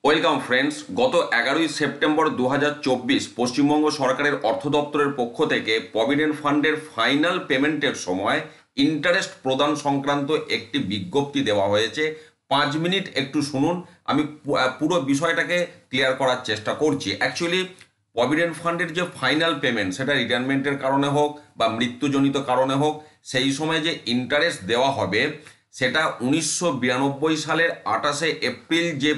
Welcome friends. গত 11ই September 2024 Paschimbanga সরকারের অর্থ দপ্তরের পক্ষ থেকে প্রভিডেন্ট ফান্ডের ফাইনাল পেমেন্টের সময় ইন্টারেস্ট প্রদান সংক্রান্ত একটি বিজ্ঞপ্তি দেওয়া হয়েছে। 5 মিনিট একটু শুনুন, আমি পুরো বিষয়টাকে ক্লিয়ার করার চেষ্টা করছি। অ্যাকচুয়ালি প্রভিডেন্ট ফান্ডের যে ফাইনাল পেমেন্ট, সেটা রিটায়ারমেন্টের কারণে হোক বা মৃত্যুজনিত কারণে হোক, সেই সময় যে ইন্টারেস্ট দেওয়া হবে সেটা 1992 সালের 28শে এপ্রিল যে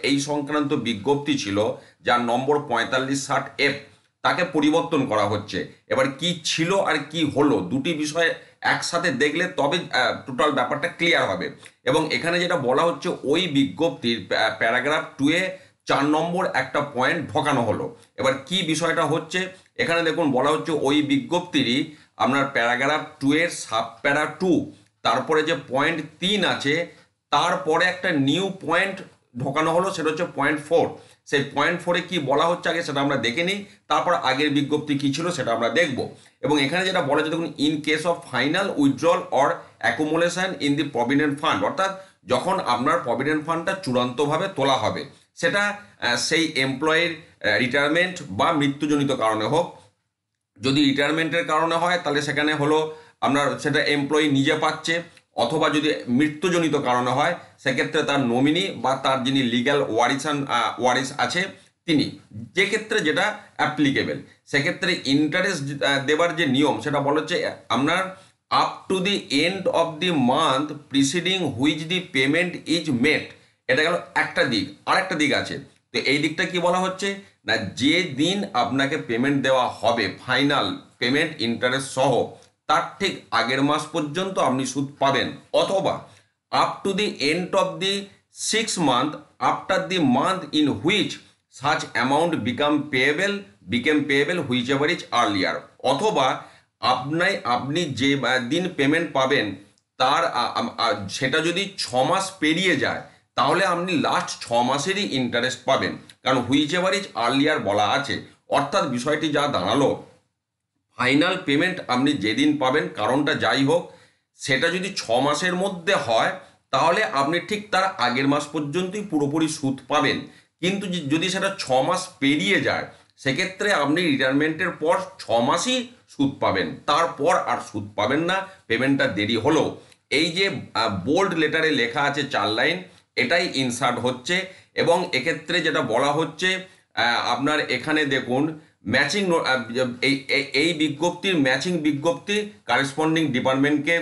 এই সংক্রান্ত বিজ্ঞপ্তি ছিল, যার নম্বর 4560F, তাকে পরিবর্তন করা হচ্ছে। এবার কি ছিল আর কি হলো, দুটি বিষয় একসাথে দেখলে তবে টোটাল ব্যাপারটা ক্লিয়ার হবে। এবং এখানে যেটা বলা হচ্ছে, ওই বিজ্ঞপ্তির প্যারাগ্রাফ 2-এ 4 নম্বর একটা পয়েন্ট ঢোকানো হলো। এবার কি বিষয়টা হচ্ছে, এখানে দেখুন বলা হচ্ছে ওই বিজ্ঞপ্তিরই আপনার প্যারাগ্রাফ 2-এর সাব প্যারা 2, তারপরে যে পয়েন্ট 3 আছে তারপরে একটা নিউ পয়েন্ট ঢোকানো হলো, সেটা হচ্ছে পয়েন্ট 4। সেই পয়েন্ট 4-এ কি বলা হচ্ছে আগে সেটা আমরা দেখে নিই, তারপর আগের বিজ্ঞপ্তি কি ছিল সেটা আমরা দেখব। এবং এখানে যেটা বলা হচ্ছে, দেখুন, in case of final withdrawal or accumulation in the provident fund, অর্থাৎ যখন আপনার প্রভিডেন্ট ফান্ডটা চূড়ান্তভাবে তোলা হবে, সেটা সেই এমপ্লয়ির রিটায়ারমেন্ট বা মৃত্যুজনিত কারণে হোক। যদি রিটায়ারমেন্টের কারণে হয় তাহলে সেখানে হলো আপনার সেটা এমপ্লয়ি নিজে পাচ্ছে, অথবা যদি মৃত্যুজনিত কারণে হয় সেক্ষেত্রে তার নমিনি বা তার যিনি লিগ্যাল ওয়ারিস আছে তিনি, যে ক্ষেত্রে যেটা অ্যাপ্লিকেবল, সেক্ষেত্রে ইন্টারেস্ট দেবার যে নিয়ম সেটা বলা হচ্ছে আপনার up to the end of the month preceding which the payment is made. এটা গেল একটা দিক। আর একটা দিক আছে, তো এই দিকটা কি বলা হচ্ছে না, যে দিন আপনাকে পেমেন্ট দেওয়া হবে ফাইনাল পেমেন্ট ইন্টারেস্ট সহ, তার ঠিক আগের মাস পর্যন্ত আপনি সুদ পাবেন, অথবা up to the end of the 6 month after the month in which such amount became payable which ever is earlier, অথবা আপনি যে দিন পেমেন্ট পাবেন তার সেটা যদি 6 মাস পেরিয়ে যায় তাহলে আপনি লাস্ট 6 মাসেরই ইন্টারেস্ট পাবেন, কারণ হুইচ এভার ইজ আর্লিয়ার বলা আছে। অর্থাৎ বিষয়টি যা দাঁড়ালো, ফাইনাল পেমেন্ট আপনি যেদিন পাবেন, কারণটা যাই হোক, সেটা যদি 6 মাসের মধ্যে হয় তাহলে আপনি ঠিক তার আগের মাস পর্যন্তই পুরোপুরি সুদ পাবেন। কিন্তু যদি সেটা 6 মাস পেরিয়ে যায় সেক্ষেত্রে আপনি রিটায়ারমেন্টের পর 6 মাসই সুদ পাবেন, তারপর আর সুদ পাবেন না, পেমেন্টটা দেরি হলো। এই যে বোল্ড লেটারে লেখা আছে 4 লাইন, এটাই ইনসার্ট হচ্ছে। এবং এক্ষেত্রে যেটা বলা হচ্ছে, আপনার এখানে দেখুন ম্যাচিং এই বিজ্ঞপ্তির ম্যাচিং বিজ্ঞপ্তি কারেসপন্ডিং ডিপার্টমেন্টকে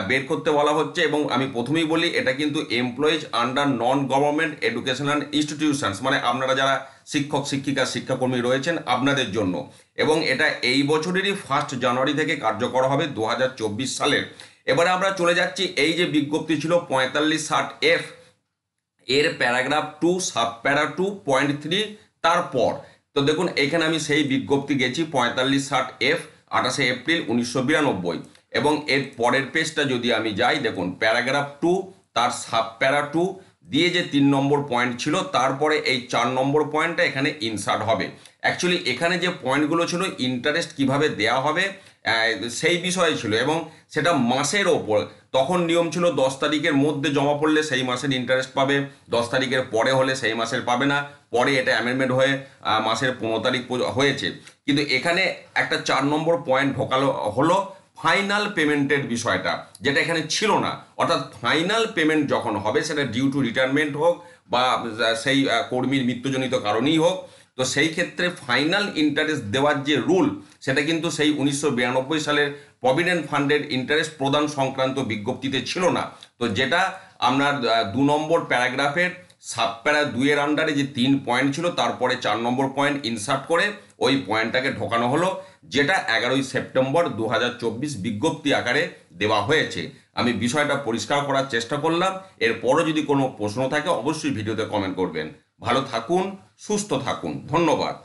বের করতে বলা হচ্ছে। এবং আমি প্রথমেই বলি, এটা কিন্তু employees under non government educational institutions, মানে আপনারা যারা শিক্ষক শিক্ষিকা শিক্ষাকর্মী রয়েছেন আপনাদের জন্য। এবং এটা এই বছরেরই 1 জানুয়ারি থেকে কার্যকর হবে 2024 সালের। এবারে আমরা চলে যাচ্ছি, এই যে বিজ্ঞপ্তি ছিল 4560F, এর প্যারাগ্রাফ 2 সাব প্যারা 2.3 তারপর। তো দেখুন এখানে আমি সেই বিজ্ঞপ্তি গেছি 4560F 28শে এপ্রিল 1992। এবং এর পরের পেজটা যদি আমি যাই, দেখুন প্যারাগ্রাফ 2 তার সাব প্যারা 2 দিয়ে যে 3 নম্বর পয়েন্ট ছিল, তারপরে এই 4 নম্বর পয়েন্টটা এখানে ইনসার্ট হবে। অ্যাকচুয়ালি এখানে যে পয়েন্টগুলো ছিল ইন্টারেস্ট কিভাবে দেওয়া হবে সেই বিষয়ে ছিল, এবং সেটা মাসের ওপর। তখন নিয়ম ছিল 10 তারিখের মধ্যে জমা পড়লে সেই মাসের ইন্টারেস্ট পাবে, 10 তারিখের পরে হলে সেই মাসের পাবে না। পরে এটা অ্যামেন্ডমেন্ট হয়ে মাসের 15 তারিখ হয়েছে। কিন্তু এখানে একটা 4 নম্বর পয়েন্ট ঢোকালো হলো ফাইনাল পেমেন্টের বিষয়টা, যেটা এখানে ছিল না। অর্থাৎ ফাইনাল পেমেন্ট যখন হবে সেটা ডিউ টু রিটায়ারমেন্ট হোক বা সেই কর্মীর মৃত্যুজনিত কারণেই হোক, তো সেই ক্ষেত্রে ফাইনাল ইন্টারেস্ট দেওয়ার যে রুল সেটা কিন্তু সেই 1992 সালের প্রভিডেন্ট ফান্ডের ইন্টারেস্ট প্রদান সংক্রান্ত বিজ্ঞপ্তিতে ছিল না। তো যেটা আপনার 2 নম্বর প্যারাগ্রাফের সাব প্যারা 2-এর আন্ডারে যে 3 পয়েন্ট ছিল, তারপরে 4 নম্বর পয়েন্ট ইনসার্ট করে ওই পয়েন্টটাকে ঢোকানো হলো, যেটা 11ই সেপ্টেম্বর 2024 বিজ্ঞপ্তি আকারে দেওয়া হয়েছে। আমি বিষয়টা পরিষ্কার করার চেষ্টা করলাম। এরপরও যদি কোনো প্রশ্ন থাকে অবশ্যই ভিডিওতে কমেন্ট করবেন। ভালো থাকুন, সুস্থ থাকুন, ধন্যবাদ।